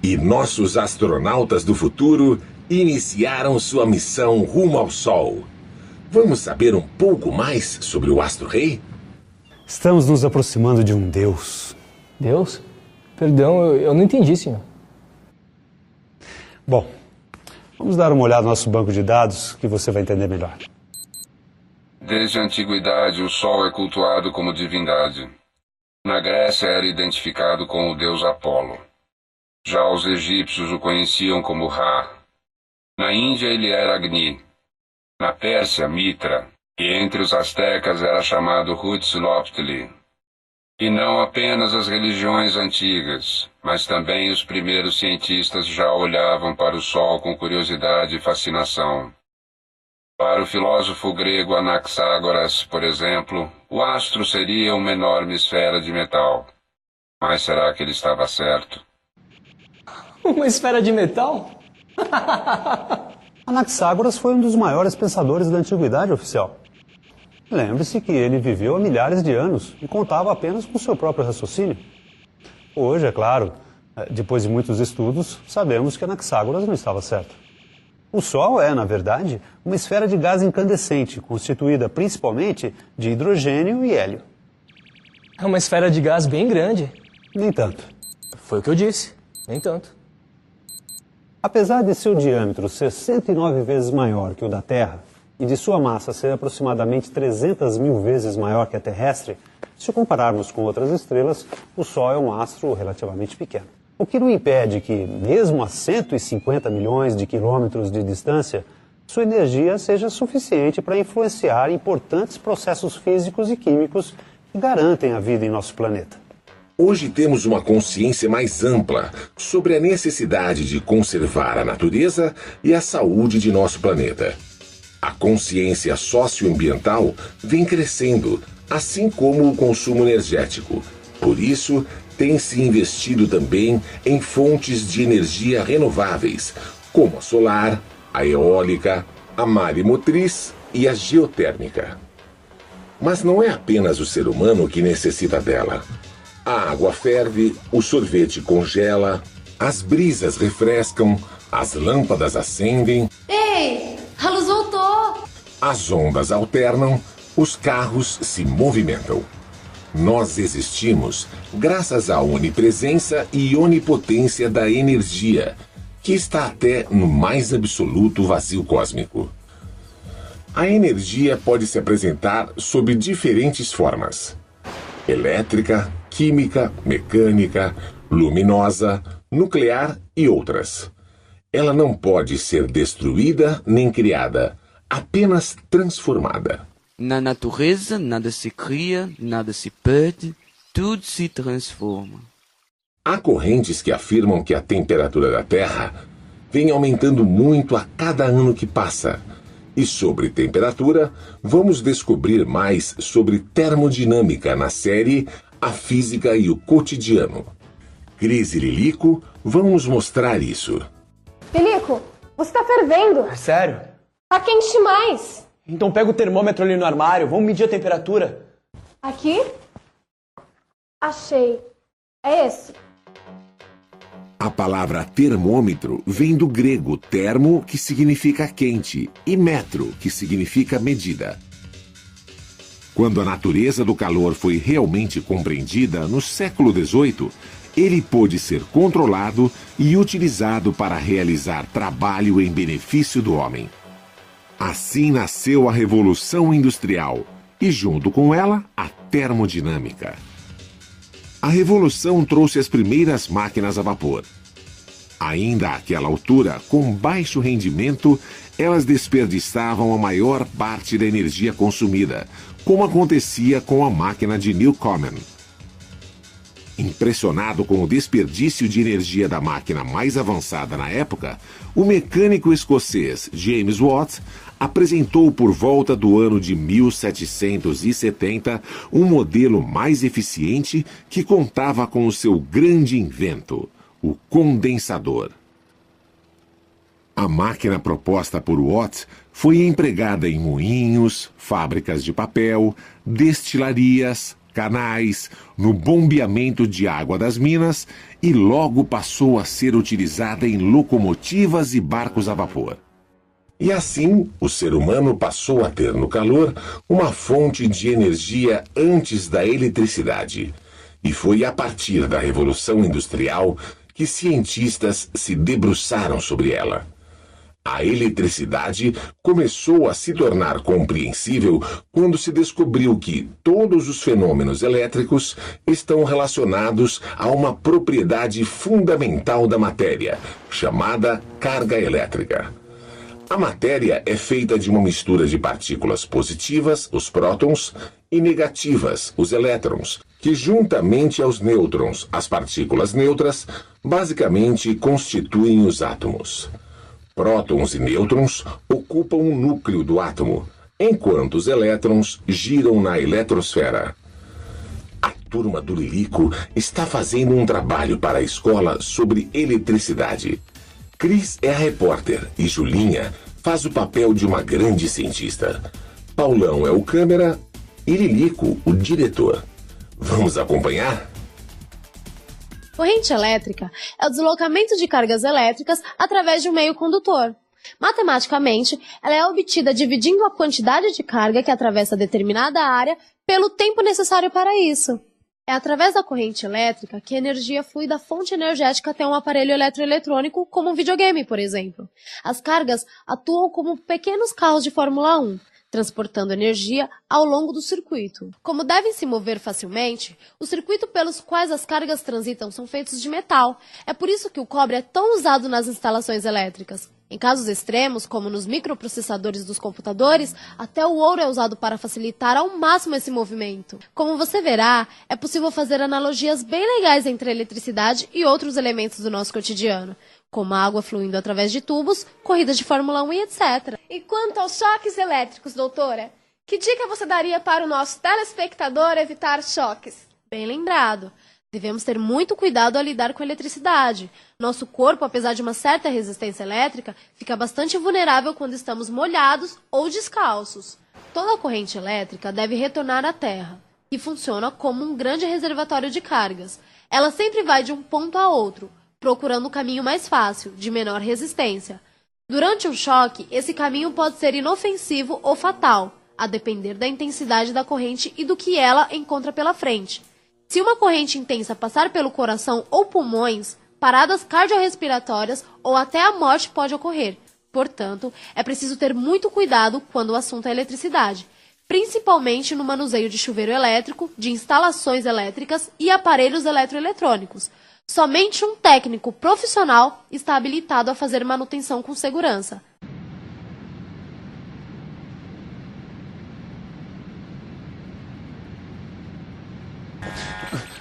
E nossos astronautas do futuro iniciaram sua missão rumo ao Sol. Vamos saber um pouco mais sobre o astro-rei? Estamos nos aproximando de um deus. Deus? Perdão, eu não entendi, senhor. Bom, vamos dar uma olhada no nosso banco de dados que você vai entender melhor. Desde a antiguidade, o Sol é cultuado como divindade. Na Grécia era identificado com o deus Apolo. Já os egípcios o conheciam como Ra. Na Índia ele era Agni. Na Pérsia, Mitra. E entre os astecas era chamado Huitzilopochtli. E não apenas as religiões antigas, mas também os primeiros cientistas já olhavam para o Sol com curiosidade e fascinação. Para o filósofo grego Anaxágoras, por exemplo, o astro seria uma enorme esfera de metal. Mas será que ele estava certo? Uma esfera de metal? Anaxágoras foi um dos maiores pensadores da antiguidade, oficial. Lembre-se que ele viveu há milhares de anos e contava apenas com seu próprio raciocínio. Hoje, é claro, depois de muitos estudos, sabemos que Anaxágoras não estava certo. O Sol é, na verdade, uma esfera de gás incandescente, constituída principalmente de hidrogênio e hélio. É uma esfera de gás bem grande. Nem tanto. Foi o que eu disse, nem tanto. Apesar de seu diâmetro ser 109 vezes maior que o da Terra e de sua massa ser aproximadamente 300 mil vezes maior que a terrestre, se compararmos com outras estrelas, o Sol é um astro relativamente pequeno. O que não impede que, mesmo a 150 milhões de quilômetros de distância, sua energia seja suficiente para influenciar importantes processos físicos e químicos que garantem a vida em nosso planeta. Hoje temos uma consciência mais ampla sobre a necessidade de conservar a natureza e a saúde de nosso planeta. A consciência socioambiental vem crescendo, assim como o consumo energético. Por isso, tem se investido também em fontes de energia renováveis, como a solar, a eólica, a maremotriz e a geotérmica. Mas não é apenas o ser humano que necessita dela. A água ferve, o sorvete congela, as brisas refrescam, as lâmpadas acendem. Ei, a luz voltou! As ondas alternam, os carros se movimentam. Nós existimos graças à onipresença e onipotência da energia, que está até no mais absoluto vazio cósmico. A energia pode se apresentar sob diferentes formas: elétrica, química, mecânica, luminosa, nuclear e outras. Ela não pode ser destruída nem criada, apenas transformada. Na natureza, nada se cria, nada se perde, tudo se transforma. Há correntes que afirmam que a temperatura da Terra vem aumentando muito a cada ano que passa. E sobre temperatura, vamos descobrir mais sobre termodinâmica na série A Física e o Cotidiano. Cris e Lilico vão nos mostrar isso. Lilico, você tá fervendo. Sério? Tá quente demais. Então pega o termômetro ali no armário, vamos medir a temperatura. Aqui? Achei. É esse. A palavra termômetro vem do grego termo, que significa quente, e metro, que significa medida. Quando a natureza do calor foi realmente compreendida no século XVIII, ele pôde ser controlado e utilizado para realizar trabalho em benefício do homem. Assim nasceu a Revolução Industrial e, junto com ela, a termodinâmica. A Revolução trouxe as primeiras máquinas a vapor. Ainda àquela altura, com baixo rendimento, elas desperdiçavam a maior parte da energia consumida, como acontecia com a máquina de Newcomen. Impressionado com o desperdício de energia da máquina mais avançada na época, o mecânico escocês James Watt apresentou por volta do ano de 1770 um modelo mais eficiente que contava com o seu grande invento, o condensador. A máquina proposta por Watt foi empregada em moinhos, fábricas de papel, destilarias, canais, no bombeamento de água das minas e logo passou a ser utilizada em locomotivas e barcos a vapor. E assim, o ser humano passou a ter no calor uma fonte de energia antes da eletricidade. E foi a partir da Revolução Industrial que cientistas se debruçaram sobre ela. A eletricidade começou a se tornar compreensível quando se descobriu que todos os fenômenos elétricos estão relacionados a uma propriedade fundamental da matéria, chamada carga elétrica. A matéria é feita de uma mistura de partículas positivas, os prótons, e negativas, os elétrons, que juntamente aos nêutrons, as partículas neutras, basicamente constituem os átomos. Prótons e nêutrons ocupam o núcleo do átomo, enquanto os elétrons giram na eletrosfera. A turma do Lilico está fazendo um trabalho para a escola sobre eletricidade. Cris é a repórter e Julinha faz o papel de uma grande cientista. Paulão é o câmera e Lilico o diretor. Vamos acompanhar? Corrente elétrica é o deslocamento de cargas elétricas através de um meio condutor. Matematicamente, ela é obtida dividindo a quantidade de carga que atravessa determinada área pelo tempo necessário para isso. É através da corrente elétrica que a energia flui da fonte energética até um aparelho eletroeletrônico, como um videogame, por exemplo. As cargas atuam como pequenos carros de Fórmula 1, transportando energia ao longo do circuito. Como devem se mover facilmente, o circuito pelos quais as cargas transitam são feitos de metal. É por isso que o cobre é tão usado nas instalações elétricas. Em casos extremos, como nos microprocessadores dos computadores, até o ouro é usado para facilitar ao máximo esse movimento. Como você verá, é possível fazer analogias bem legais entre a eletricidade e outros elementos do nosso cotidiano, como a água fluindo através de tubos, corridas de Fórmula 1 e etc. E quanto aos choques elétricos, doutora? Que dica você daria para o nosso telespectador evitar choques? Bem lembrado. Devemos ter muito cuidado ao lidar com a eletricidade. Nosso corpo, apesar de uma certa resistência elétrica, fica bastante vulnerável quando estamos molhados ou descalços. Toda a corrente elétrica deve retornar à Terra, que funciona como um grande reservatório de cargas. Ela sempre vai de um ponto a outro, procurando o caminho mais fácil, de menor resistência. Durante um choque, esse caminho pode ser inofensivo ou fatal, a depender da intensidade da corrente e do que ela encontra pela frente. Se uma corrente intensa passar pelo coração ou pulmões, paradas cardiorrespiratórias ou até a morte pode ocorrer. Portanto, é preciso ter muito cuidado quando o assunto é eletricidade, principalmente no manuseio de chuveiro elétrico, de instalações elétricas e aparelhos eletroeletrônicos. Somente um técnico profissional está habilitado a fazer manutenção com segurança.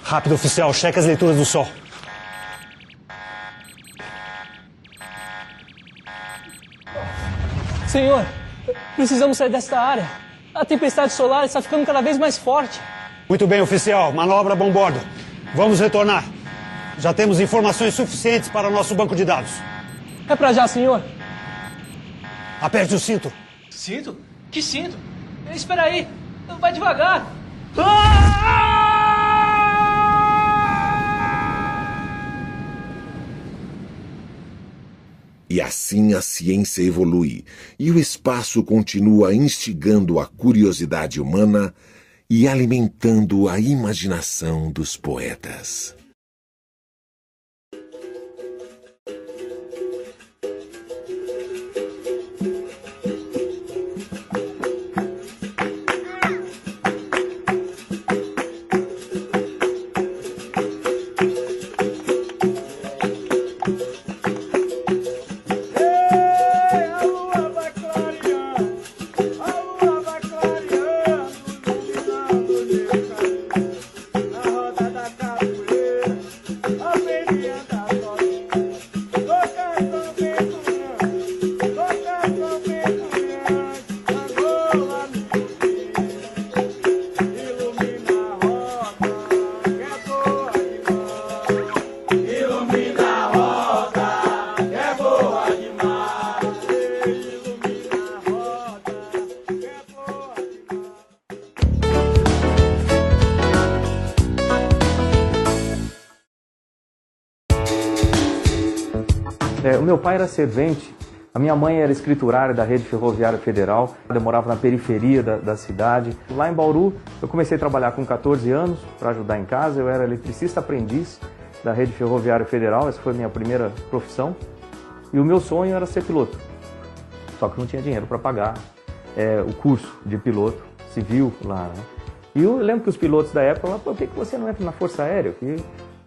Rápido, oficial, cheque as leituras do sol. Senhor, precisamos sair desta área. A tempestade solar está ficando cada vez mais forte. Muito bem, oficial, manobra bom bordo. Vamos retornar. Já temos informações suficientes para o nosso banco de dados. É pra já, senhor. Aperte o cinto. Cinto? Que cinto? Espera aí. Vai devagar. E assim a ciência evolui, e o espaço continua instigando a curiosidade humana e alimentando a imaginação dos poetas. O meu pai era servente, a minha mãe era escriturária da Rede Ferroviária Federal, eu morava na periferia da cidade. Lá em Bauru, eu comecei a trabalhar com 14 anos para ajudar em casa, eu era eletricista aprendiz da Rede Ferroviária Federal, essa foi a minha primeira profissão. E o meu sonho era ser piloto, só que não tinha dinheiro para pagar o curso de piloto civil lá, né? E eu lembro que os pilotos da época falavam, por que você não entra na Força Aérea? Que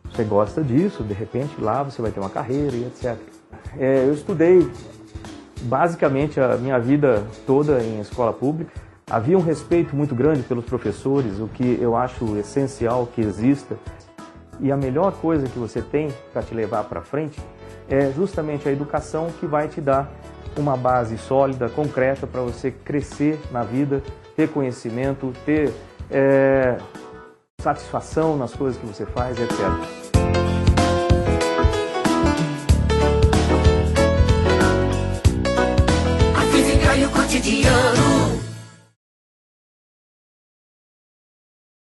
você gosta disso, de repente lá você vai ter uma carreira e etc. Eu estudei basicamente a minha vida toda em escola pública. Havia um respeito muito grande pelos professores, o que eu acho essencial que exista. E a melhor coisa que você tem para te levar para frente é justamente a educação que vai te dar uma base sólida, concreta, para você crescer na vida, ter conhecimento, ter satisfação nas coisas que você faz, etc. A física e o cotidiano